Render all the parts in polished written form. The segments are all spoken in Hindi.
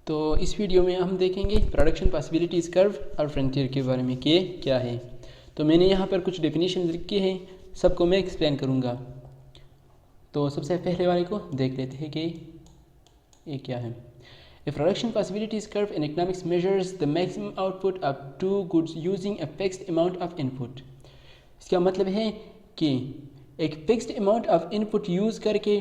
तो इस वीडियो में हम देखेंगे प्रोडक्शन पॉसिबिलिटीज़ कर्व और फ्रंटियर के बारे में कि क्या है। तो मैंने यहाँ पर कुछ डेफिनेशन लिखी हैं, सबको मैं एक्सप्लेन करूँगा। तो सबसे पहले वाले को देख लेते हैं कि ये क्या है। A production possibilities curve in economics measures the maximum output of two goods using a fixed amount of input। इसका मतलब है कि एक fixed amount of input use करके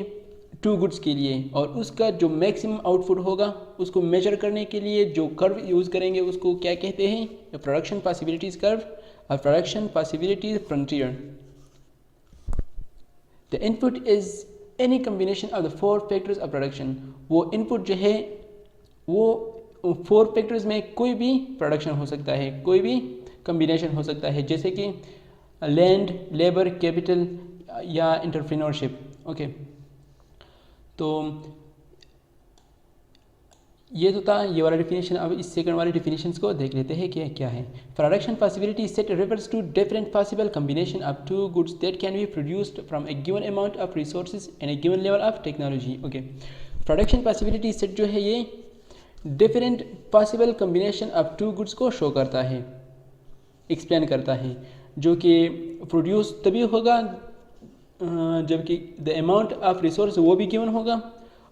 टू गुड्स के लिए और उसका जो मैक्सिमम आउटपुट होगा उसको मेजर करने के लिए जो कर्व यूज़ करेंगे उसको क्या कहते हैं? प्रोडक्शन पॉसिबिलिटीज़ कर्व और production possibilities frontier. The input is any combination of the four factors of production. वो इनपुट जो है वो फोर फैक्टर्स में कोई भी प्रोडक्शन हो सकता है, कोई भी कम्बिनेशन हो सकता है, जैसे कि लैंड, लेबर, कैपिटल या एंटरप्रेन्योरशिप। ओके, तो ये तो था ये वाला डिफिनेशन। अब इस सेकंड वाले डिफिनेशंस को देख लेते हैं कि क्या है। Production possibility set refers to different possible combination of two goods that can be produced from a given amount of resources and a given level of technology. Okay, production possibility set जो है ये different possible combination of two goods को शो करता है, एक्सप्लेन करता है, जो कि प्रोड्यूस तभी होगा जबकि द अमाउंट ऑफ रिसोर्स वो भी गिवन होगा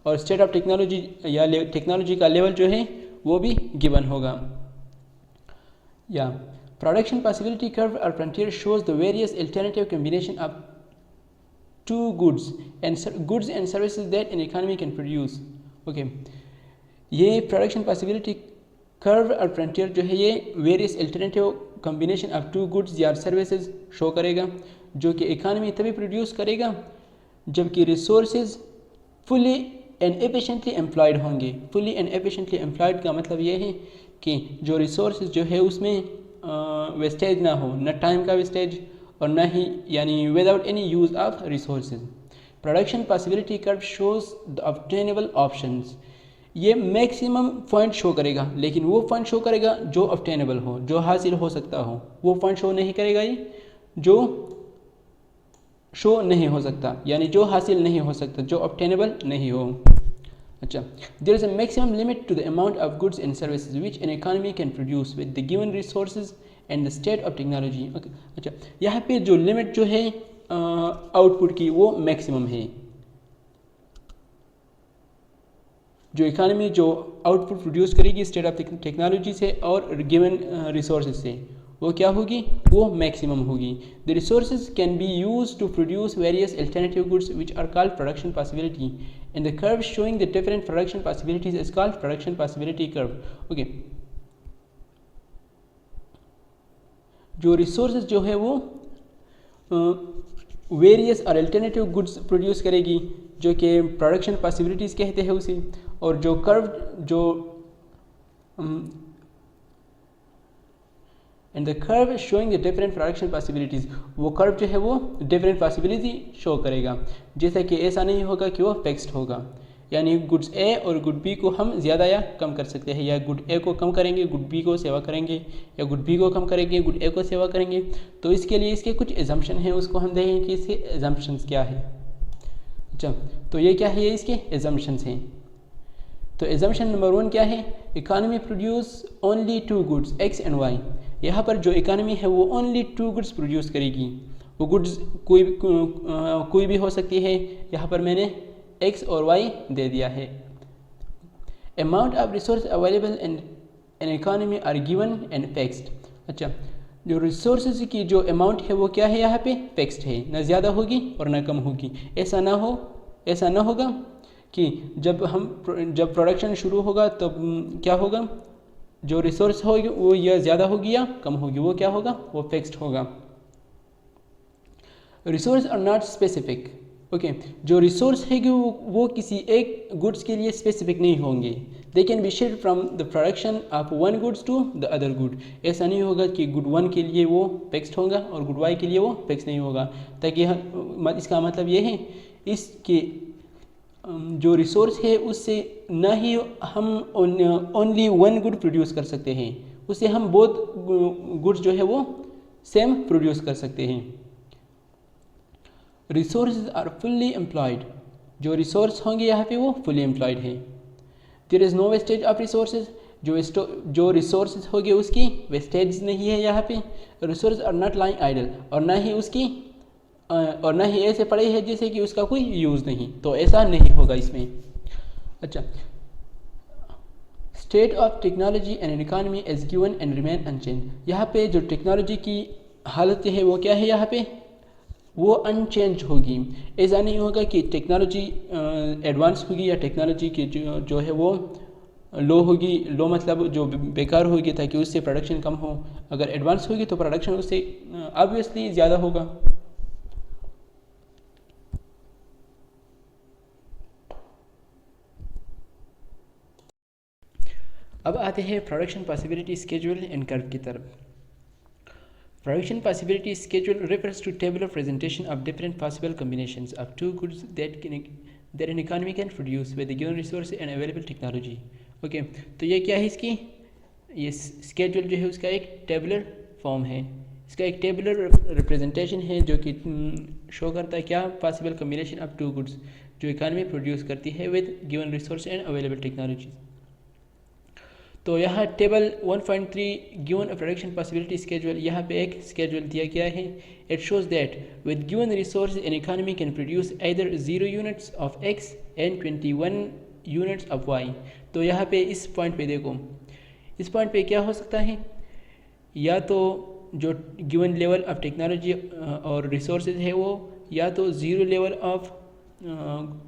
और स्टेट ऑफ टेक्नोलॉजी या टेक्नोलॉजी का लेवल जो है वो भी गिवन होगा। या प्रोडक्शन पॉसिबिलिटी कर्व और frontier shows the various alternative combination of two goods and services that an economy can produce. Okay, ये प्रोडक्शन पॉसिबिलिटी कर्व और फ्रंटियर जो है ये various alternative combination of two goods या सर्विसेज शो करेगा जो कि इकानमी तभी प्रोड्यूस करेगा जबकि resources fully and efficiently employed होंगे। फुली एंड एफिशिएंटली एम्प्लॉयड का मतलब ये है कि जो रिसोर्सेज जो है उसमें वेस्टेज ना हो, न टाइम का वेस्टेज और न ही यानी without any use of resources. Production possibility curve shows the obtainable options. ये मैक्सिमम पॉइंट शो करेगा, लेकिन वो पॉइंट शो करेगा जो ऑब्टेनेबल हो, जो हासिल हो सकता हो। वो पॉइंट शो नहीं करेगा ये जो शो नहीं हो सकता, यानी जो हासिल नहीं हो सकता, जो ऑब्टेनेबल नहीं हो। अच्छा, there is a maximum limit to the amount of goods and services which an economy can produce with the given resources and the state of technology. Okay, अच्छा, यहाँ पे जो लिमिट जो है आउटपुट की वो मैक्सिमम है। जो इकानमी जो आउटपुट प्रोड्यूस करेगी स्टेट ऑफ टेक्नोलॉजी से और गिवन रिसोर्सेज से, वो क्या होगी? वो मैक्सिमम होगी। The resources can be use to produce various alternative goods which are called production possibility and the curve showing the different production possibilities is called production possibility curve. Okay, जो रिसोर्सेज जो है वो वेरियस और अल्टरनेटिव गुड्स प्रोड्यूस करेगी जो कि प्रोडक्शन पॉसिबिलिटीज़ कहते हैं उसे, और जो कर्व जो and the curve showing the different production possibilities, वो कर्व जो है वो डिफरेंट पॉसिबिलिटी शो करेगा। जैसे कि ऐसा नहीं होगा कि वो फिक्स्ड होगा, यानी गुड्स ए और गुड बी को हम ज़्यादा या कम कर सकते हैं, या गुड ए को कम करेंगे गुड बी को सेवा करेंगे, या गुड बी को कम करेंगे गुड ए को सेवा करेंगे। तो इसके लिए इसके कुछ एजम्पशन हैं, उसको हम देखेंगे कि इसके एजम्पशंस क्या है। अच्छा, तो ये क्या है? ये इसके एजम्पशंस हैं। तो एजम्पशन नंबर 1 क्या है? Economy produce only two goods X and Y. यहाँ पर जो इकानमी है वो ओनली टू गुड्स प्रोड्यूस करेगी। वो गुड्स कोई भी हो सकती है, यहाँ पर मैंने एक्स और वाई दे दिया है। Amount of resource available in an economy are given and fixed. अच्छा, जो रिसोर्सेज की जो अमाउंट है वो क्या है? यहाँ पे फिक्स्ड है, ना ज़्यादा होगी और ना कम होगी। ऐसा ना होगा कि जब प्रोडक्शन शुरू होगा तब क्या होगा? जो रिसोर्स होगी वो या ज़्यादा होगी या कम होगी, वो क्या होगा? वो फिक्स्ड होगा। Resource are not specific. Okay, जो रिसोर्स है कि वो किसी एक गुड्स के लिए स्पेसिफिक नहीं होंगे। They can be shift from the production of one goods to the other good. ऐसा नहीं होगा कि गुड 1 के लिए वो फिक्स्ड होगा और गुड वाई के लिए वो फिक्स नहीं होगा, ताकि इसका मतलब ये है इसके जो रिसोर्स है उससे ना ही हम ओनली 1 गुड प्रोड्यूस कर सकते हैं, उससे हम बोथ गुड्स जो है वो सेम प्रोड्यूस कर सकते हैं। Resources are fully employed. जो रिसोर्स होंगे यहाँ पे वो फुली एम्प्लॉयड है। There is no wastage of resources, जो रिसोर्सेज होगी उसकी वेस्टेज नहीं है यहाँ पे। Resource are not lying idle, और ना ही ऐसे पड़े हैं जैसे कि उसका कोई यूज़ नहीं, तो ऐसा नहीं होगा इसमें। अच्छा, state of technology and economy as given and remain unchange. यहाँ पे जो टेक्नोलॉजी की हालत है वो क्या है, यहाँ पे वो अनचेंज होगी। ऐसा नहीं होगा कि टेक्नोलॉजी एडवांस होगी या टेक्नोलॉजी की जो है वो लो होगी। लो मतलब जो बेकार होगी ताकि उससे प्रोडक्शन कम हो। अगर एडवांस होगी तो प्रोडक्शन उससे ऑब्वियसली ज़्यादा होगा। अब आते हैं production possibility schedule and curve की तरफ। Production possibility schedule refers to tabular presentation of different possible combinations of two goods that an economy can produce with the given resource and available technology. Okay, तो ये क्या है इसकी, ये schedule जो है उसका एक tabular form है, इसका एक tabular representation है जो कि शो करता है क्या, possible combination of two goods जो economy produce करती है with given resource and available technology। तो यहाँ table 1.3 given production possibility schedule, यहाँ पे एक स्केड्यूल दिया गया है। It shows that with given resource an economy can produce either 0 units of X and 21 units of Y. तो यहाँ पे इस पॉइंट पे देखो, इस पॉइंट पे क्या हो सकता है, या तो जो गिवन लेवल ऑफ टेक्नोलॉजी और रिसोर्स है वो या तो 0 level of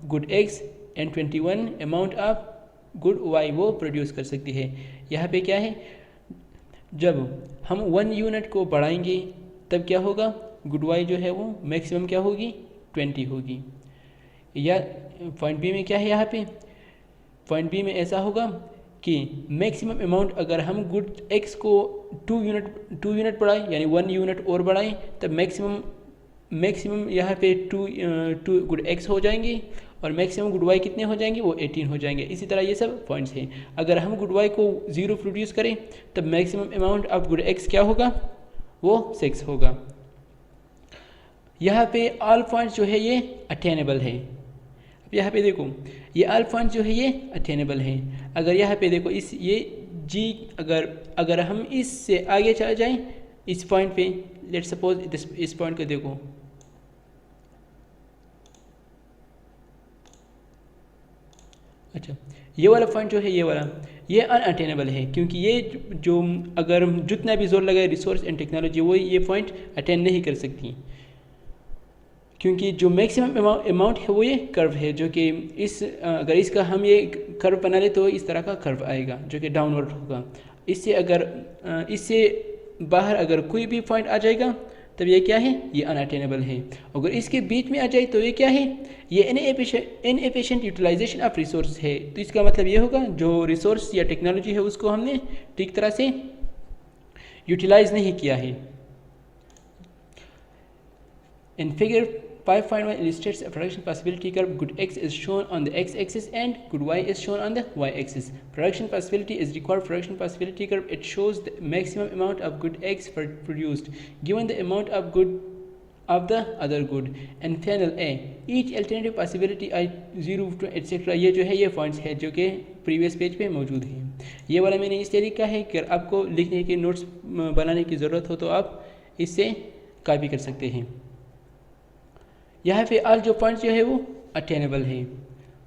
good X and 21 amount of good Y वो प्रोड्यूस कर सकती है। यहाँ पे क्या है, जब हम 1 यूनिट को बढ़ाएंगे तब क्या होगा, गुड वाई जो है वो मैक्सिमम क्या होगी, 20 होगी। या पॉइंट बी में क्या है, यहाँ पे पॉइंट बी में ऐसा होगा कि मैक्सिमम अमाउंट अगर हम गुड एक्स को 2 यूनिट बढ़ाएं यानी 1 यूनिट और बढ़ाएं तब मैक्सिमम यहाँ पे 2 गुड एक्स हो जाएंगे और मैक्सिमम गुड वाई कितने हो जाएंगे, वो 18 हो जाएंगे। इसी तरह ये सब पॉइंट्स हैं। अगर हम गुड वाई को 0 प्रोड्यूस करें तब maximum amount of good x क्या होगा, वो 6 होगा। यहाँ पे ऑल पॉइंट्स जो है ये अटेनेबल है। अब यहाँ पे देखो ये ऑल पॉइंट्स जो है ये अटेनेबल है। अगर यहाँ पे देखो इस ये जी अगर हम इससे आगे चले जाएं इस पॉइंट पे, लेट सपोज इस पॉइंट को देखो, अच्छा ये वाला पॉइंट जो है ये वाला ये अनअटेनेबल है, क्योंकि ये जो अगर हम जितना भी जोर लगाए रिसोर्स एंड टेक्नोलॉजी वो ये पॉइंट अटेन नहीं कर सकती, क्योंकि जो मैक्सिमम अमाउंट है वो ये कर्व है जो कि अगर इसका हम ये कर्व बना ले तो इस तरह का कर्व आएगा जो कि डाउनवर्ड होगा। इससे बाहर अगर कोई भी पॉइंट आ जाएगा तब ये क्या है, ये अनअटेनेबल है। अगर इसके बीच में आ जाए तो ये क्या है, ये इनएफिशिएंट यूटिलाइजेशन ऑफ रिसोर्स है। तो इसका मतलब ये होगा जो रिसोर्स या टेक्नोलॉजी है उसको हमने ठीक तरह से यूटिलाइज नहीं किया है। In figure 5.1 illustrates a production possibility curve. Good X is shown on the x-axis and good Y is shown on the y-axis. Production possibility is required production possibility curve. It shows the maximum amount of good X produced given the amount of good of the other good. And final A. Each alternative possibility I 0 to etc. ये जो है ये पॉइंट्स है जो कि प्रीवियस पेज पे मौजूद है। ये वाला मैंने इस तरीका है कि आपको लिखने के नोट्स बनाने की ज़रूरत हो तो आप इससे कॉपी कर सकते हैं। यहाँ पे ऑल जो पॉइंट्स जो है वो अटेनेबल है।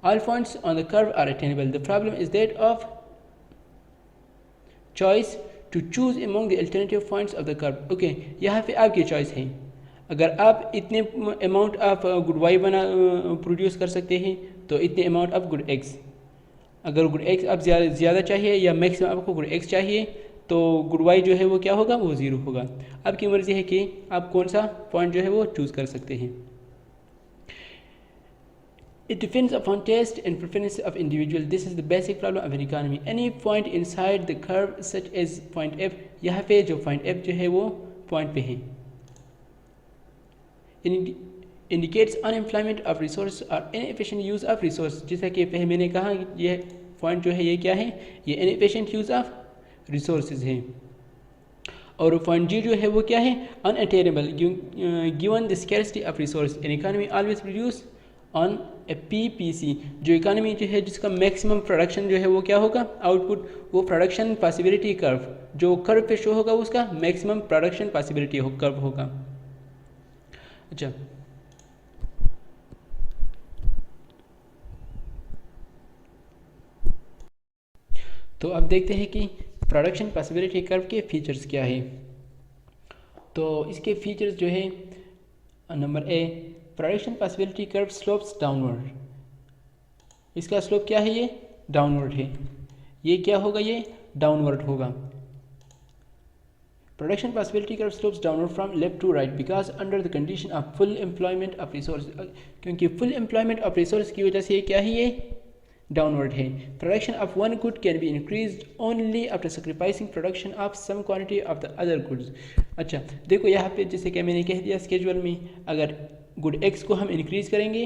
All points on the curve are attainable. The problem is that of choice to choose among the alternative points of the curve. Okay, यहाँ पे आपकी चॉइस है। अगर आप इतने amount of good Y produce कर सकते हैं तो इतने अमाउंट ऑफ गुड एक्स, अगर गुड एक्स आप ज़्यादा चाहिए या मैक्सिमम आपको गुड एक्स चाहिए तो गुड वाई जो है वो क्या होगा, वो 0 होगा। आपकी मर्ज़ी है कि आप कौन सा पॉइंट जो है वो चूज़ कर सकते हैं। It depends upon taste and preference of individual. This is the basic problem of an economy. Any point inside the curve such as point F, यहाँ पे जो point F जो है वो point पे है, indicates unemployment of resource or inefficient use of resource. जैसा कि पहले मैंने कहा ये point जो है ये क्या है, ये inefficient use of resources है। और point G जो है वो क्या है, unattainable given the scarcity of resource. An economy always produce on A PPC, जो इकानमी जो है जिसका मैक्सिमम प्रोडक्शन जो है वो क्या होगा, आउटपुट, वो प्रोडक्शन पॉसिबिलिटी कर्व, जो कर्व पे शो होगा उसका मैक्सिमम प्रोडक्शन पॉसिबिलिटी कर्व होगा। अच्छा, तो अब देखते हैं कि प्रोडक्शन पॉसिबिलिटी कर्व के फीचर्स क्या है। तो इसके फीचर्स जो है, number A, production possibility curve slopes downward. इसका स्लोप क्या है, ये डाउनवर्ड है। ये क्या होगा, ये डाउनवर्ड होगा। Production possibility curve slopes downward from left to right because under the condition of full employment of resource, क्योंकि फुल एम्प्लॉयमेंट ऑफ रिसोर्स की वजह से क्या है, ये डाउनवर्ड है। Production of one good can be increased only after sacrificing production of some quantity of the other goods. अच्छा, देखो यहाँ पे जैसे कि मैंने कह दिया स्केजुअल में, अगर गुड एक्स को हम इंक्रीज करेंगे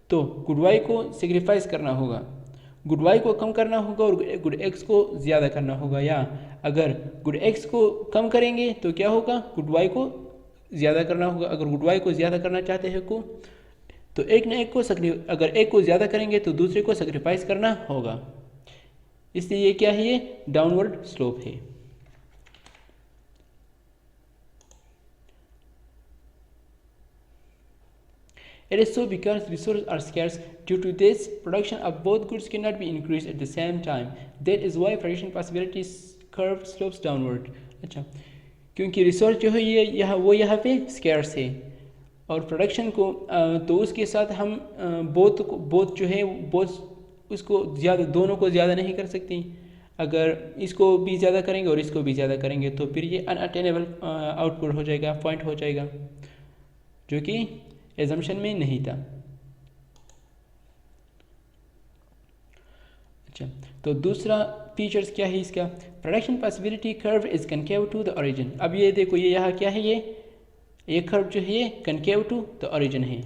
तो गुड वाई को सेक्रीफाइस करना होगा, गुड वाई को कम करना होगा और गुड एक्स को ज़्यादा करना होगा। या अगर गुड एक्स को कम करेंगे तो क्या होगा, गुड वाई को ज़्यादा करना होगा। अगर गुड वाई को ज़्यादा करना चाहते हैं को, तो एक न एक को अगर एक को ज़्यादा करेंगे तो दूसरे को सेक्रीफाइस करना होगा। इसलिए ये क्या है, ये डाउनवर्ड स्लोप है। It is so because resources are scarce. Due to this, production of both goods cannot be increased at the same time. That is why production possibility curve slopes downward. अच्छा, क्योंकि रिसोर्स जो है ये यहाँ पे स्कैर्स है और प्रोडक्शन को तो उसके साथ हम बोथ जो है बोथ उसको ज़्यादा, दोनों को ज़्यादा नहीं कर सकते। अगर इसको भी ज़्यादा करेंगे और इसको भी ज़्यादा करेंगे तो फिर ये अनअटेनेबल आउटपुट हो जाएगा, पॉइंट हो जाएगा, जो कि एजम्पशन में नहीं था। अच्छा, तो दूसरा फीचर्स क्या है इसका, production possibility curve is concave to the origin. अब ये देखो, ये यहाँ क्या है, ये कर्व जो है ये कनकेव टू द ओरिजिन है।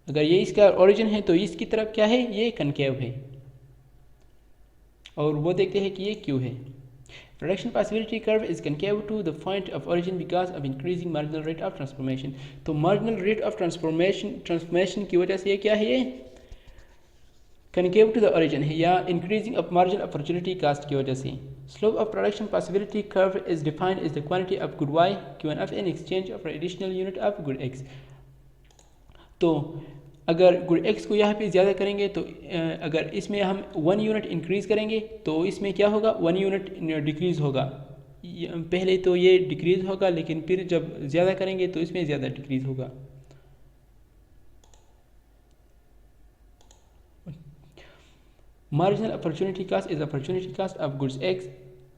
अगर ये इसका ओरिजिन है तो इसकी तरफ क्या है, ये कनकेव है। और वो देखते हैं कि ये क्यों है। Production possibility curve is concave to the point of origin because of increasing marginal rate of transformation. तो marginal rate of transformation की वजह से ये क्या है, ये concave to the origin है, या increasing of marginal opportunity cost की वजह से। Slope of production possibility curve is defined as the quantity of good Y given off in exchange of an additional unit of good X. तो अगर गुड एक्स को यहाँ पे ज़्यादा करेंगे तो अगर इसमें हम 1 यूनिट इंक्रीज़ करेंगे तो इसमें क्या होगा, 1 यूनिट डिक्रीज़ होगा। पहले तो ये डिक्रीज़ होगा, लेकिन फिर जब ज़्यादा करेंगे तो इसमें ज़्यादा डिक्रीज़ होगा। Marginal opportunity cost is opportunity cost of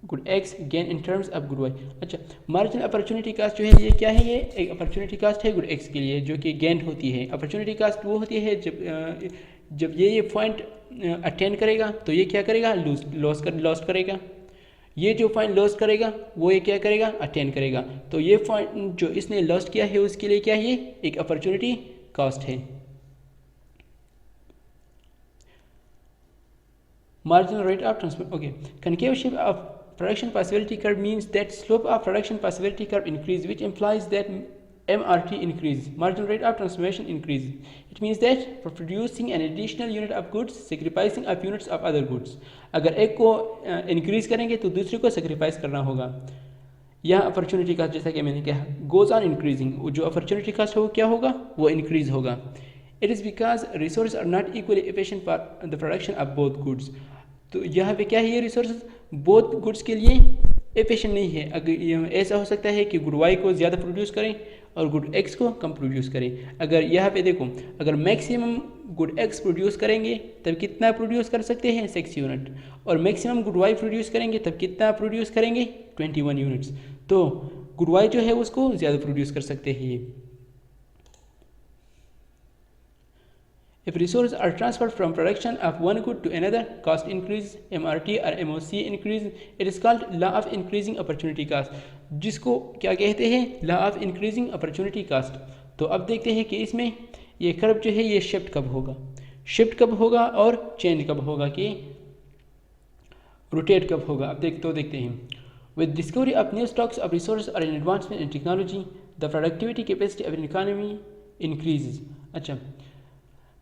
good X gain in terms of good Y. अच्छा, मार्जिनल अपॉर्चुनिटी कास्ट जो है ये क्या है, ये एक अपॉर्चुनिटी कास्ट है गुड एक्स के लिए जो कि गेन होती है। अपॉर्चुनिटी कास्ट वो होती है जब ये पॉइंट अटेंड करेगा तो ये क्या करेगा, लॉस करेगा। ये जो पॉइंट लॉस करेगा वो ये क्या करेगा, अटेंड करेगा। तो ये पॉइंट जो इसने लॉस किया है उसके लिए क्या है, ये एक अपॉर्चुनिटी कास्ट है। Marginal rate of transfer. Okay, concave shape of production possibility curve means that slope of production possibility curve increase, which implies that MRT increases, marginal rate of transformation increases. It means that for producing an additional unit of goods, sacrificing of units of other goods. अगर एक को increase करेंगे तो दूसरे को sacrifice करना होगा। यह opportunity cost जैसा कि मैंने कहा goes on increasing, जो opportunity cost हो क्या होगा, वो increase होगा। It is because resources are not equally efficient for the production of both goods. तो यहाँ पे क्या है, ये रिसोर्सेज बोथ गुड्स के लिए एफिशिएंट नहीं है। अगर ऐसा हो सकता है कि गुड वाई को ज़्यादा प्रोड्यूस करें और गुड एक्स को कम प्रोड्यूस करें। अगर यहाँ पे देखो, अगर मैक्सिमम गुड एक्स प्रोड्यूस करेंगे तब कितना प्रोड्यूस कर सकते हैं, 6 यूनिट, और मैक्सिमम गुड वाई प्रोड्यूस करेंगे तब कितना प्रोड्यूस करेंगे, 21 यूनिट्स। तो गुड वाई जो है उसको ज़्यादा प्रोड्यूस कर सकते हैं ये। If resources are transferred from production of one good to another, cost increase, MRT or MOC increase. It is called law of increasing opportunity cost, जिसको क्या कहते हैं, law of increasing opportunity cost। तो अब देखते हैं कि इसमें ये कर्व जो है ये शिफ्ट कब होगा और चेंज कब होगा, कि रोटेट कब होगा। अब देखते हैं। With discovery of new stocks of resources or an advancement in technology, the productivity capacity of an economy increases. अच्छा,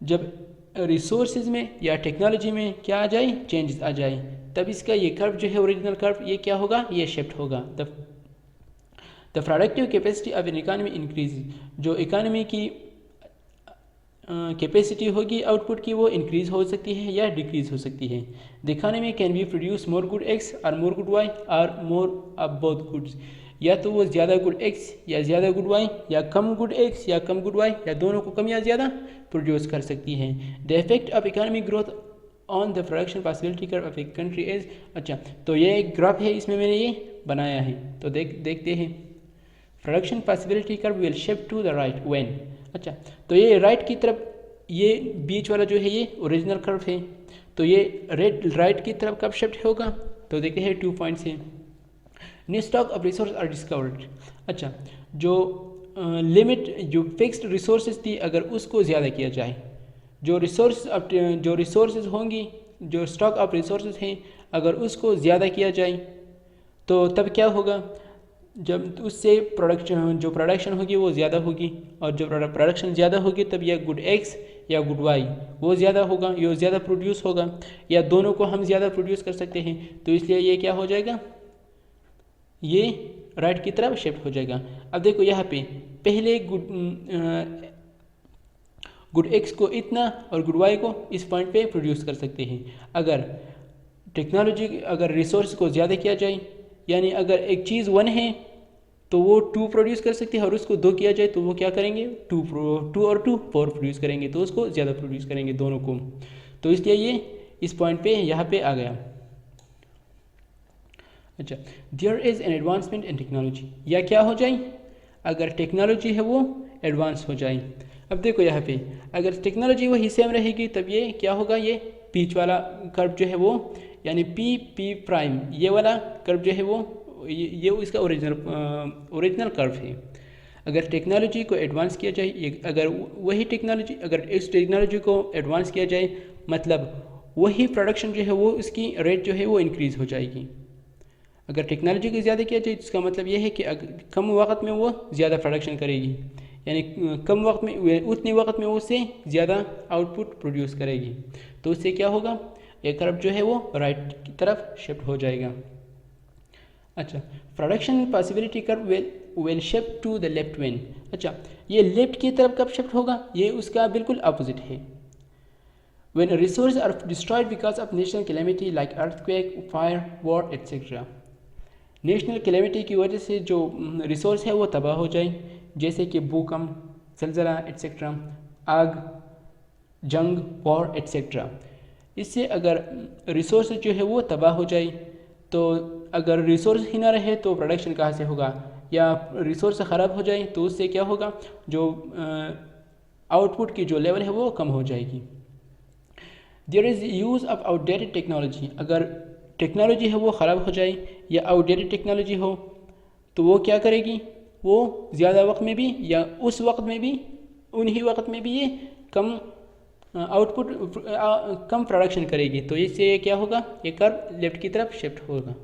जब रिसोर्सेज में या टेक्नोलॉजी में क्या आ जाए, चेंजेस आ जाए, तब इसका ये कर्व जो है ओरिजिनल कर्व ये क्या होगा, ये शिफ्ट होगा। The productive capacity of an economy increase, जो इकानमी की कैपेसिटी होगी आउटपुट की वो इंक्रीज हो सकती है या डिक्रीज हो सकती है। The economy can be produce more good x और मोर गुड वाई और मोर ऑफ बोथ गुड्स, या तो वो ज़्यादा गुड एक्स या ज़्यादा गुड वाई या कम गुड एक्स या कम गुड वाई या दोनों को कम या ज़्यादा प्रोड्यूस कर सकती हैं। The effect of economy growth on the production possibility curve of a country is, अच्छा तो ये एक ग्राफ है, इसमें मैंने ये बनाया है, तो देखते हैं। Production possibility curve will shift to the right when, अच्छा तो ये राइट की तरफ, ये बीच वाला जो है ये ओरिजिनल कर्व है, तो ये राइट की तरफ कब शिफ्ट होगा, तो देखते हैं 2 पॉइंट्स हैं। New stock of resource are discovered, अच्छा जो लिमिट जो फिक्स्ड रिसोर्सेज थी अगर उसको ज़्यादा किया जाए, जो रिसोर्सेज होंगी, जो स्टॉक ऑफ रिसोर्सेज हैं अगर उसको ज़्यादा किया जाए तो तब क्या होगा, जब उससे प्रोडक्शन होगी वो ज़्यादा होगी, और जब प्रोडक्शन ज़्यादा होगी तब यह गुड एक्स या गुड वाई वो ज़्यादा होगा, ये ज़्यादा प्रोड्यूस होगा, या दोनों को हम ज़्यादा प्रोड्यूस कर सकते हैं, तो इसलिए ये क्या हो जाएगा, ये राइट की तरफ शिफ्ट हो जाएगा। अब देखो यहाँ पे पहले गुड एक्स को इतना और गुड वाई को इस पॉइंट पे प्रोड्यूस कर सकते हैं। अगर रिसोर्स को ज़्यादा किया जाए, यानी अगर एक चीज़ 1 है तो वो 2 प्रोड्यूस कर सकते हैं, और उसको 2 किया जाए तो वो क्या करेंगे, 2 और 2 4 प्रोड्यूस करेंगे, तो उसको ज़्यादा प्रोड्यूस करेंगे दोनों को, तो इसलिए ये इस पॉइंट पे यहाँ पे आ गया। अच्छा, there is an advancement in technology, या क्या हो जाए, अगर टेक्नोलॉजी है वो एडवांस हो जाए। अब देखो यहाँ पे अगर टेक्नोलॉजी वही सेम रहेगी तब ये क्या होगा, ये बीच वाला कर्व जो है वो, यानी पी प्राइम ये वाला कर्व जो है वो ये इसका ओरिजिनल कर्व है। अगर टेक्नोलॉजी को एडवांस किया जाए, अगर इस टेक्नोलॉजी को एडवांस किया जाए मतलब वही प्रोडक्शन जो है वो उसकी रेट जो है वो इंक्रीज़ हो जाएगी। अगर टेक्नोलॉजी को ज़्यादा किया जाए इसका मतलब ये है कि कम वक्त में वो ज़्यादा प्रोडक्शन करेगी, यानी कम वक्त में उतने वक्त में वो उससे ज़्यादा आउटपुट प्रोड्यूस करेगी, तो उससे क्या होगा, ये कर्व जो है वो राइट की तरफ शिफ्ट हो जाएगा। अच्छा, production possibility curve will shift to the left when, अच्छा ये लेफ्ट की तरफ कब शिफ्ट होगा, ये उसका बिल्कुल अपोजिट है। When resource are destroyed because of national calamity like earthquake, fire, war etcetera, national calamity की वजह से जो रिसोर्स है वो तबाह हो जाए, जैसे कि भूकंप, ज़लज़ला एट्सेट्रा, आग, जंग, वॉर एट्सेट्रा। इससे अगर रिसोर्स जो है वो तबाह हो जाए, तो अगर रिसोर्स ही ना रहे तो प्रोडक्शन कहाँ से होगा, या रिसोर्स ख़राब हो जाए तो उससे क्या होगा, जो आउटपुट की जो लेवल है वो कम हो जाएगी। There is use of outdated technology, अगर टेक्नोलॉजी है वो ख़राब हो जाए या आउटडेटेड टेक्नोलॉजी हो तो वो क्या करेगी, वो ज़्यादा वक्त में भी या उस वक्त में भी उन्हीं वक्त में भी ये कम कम प्रोडक्शन करेगी, तो इससे क्या होगा, ये कर्व लेफ्ट की तरफ शिफ्ट होगा।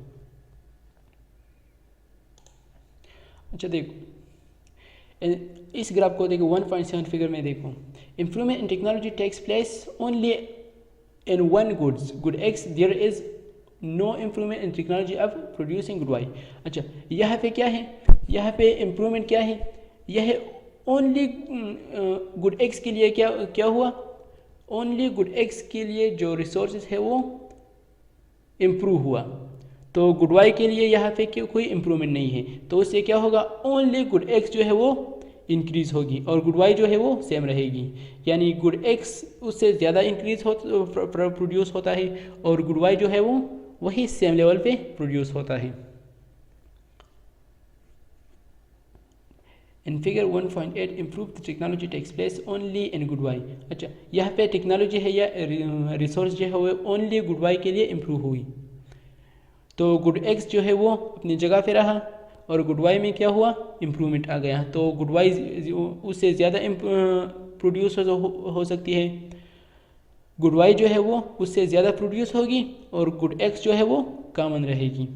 अच्छा देखो इस ग्राफ को देखो 1.7 फिगर में देखो, improvement in technology takes place only in one good X, there is no improvement in technology of producing good Y. अच्छा यहाँ पे क्या है, यहाँ पे इम्प्रूवमेंट क्या है, यह ओनली गुड एक्स के लिए क्या हुआ, ओनली गुड एक्स के लिए जो रिसोर्सेज है वो इम्प्रूव हुआ, तो गुड वाई के लिए यहाँ पे कोई इम्प्रूवमेंट नहीं है, तो उससे क्या होगा, ओनली गुड एक्स जो है वो इंक्रीज़ होगी और गुड वाई जो है वो सेम रहेगी, यानी गुड एक्स उससे ज़्यादा इंक्रीज प्रोड्यूस होता है और गुड वाई जो है वो वही सेम लेवल पे प्रोड्यूस होता है। In figure 1.8 improve the technology takes place only in good Y. अच्छा यहाँ पे टेक्नोलॉजी है या रिसोर्स जो है वो ओनली गुड वाई के लिए इम्प्रूव हुई, तो गुड एक्स जो है वो अपनी जगह पे रहा और गुड वाई में क्या हुआ, इम्प्रूवमेंट आ गया, तो गुड वाई उससे ज़्यादा प्रोड्यूस हो सकती है, गुड वाई जो है वो उससे ज़्यादा प्रोड्यूस होगी और गुड एक्स जो है वो कॉमन रहेगी।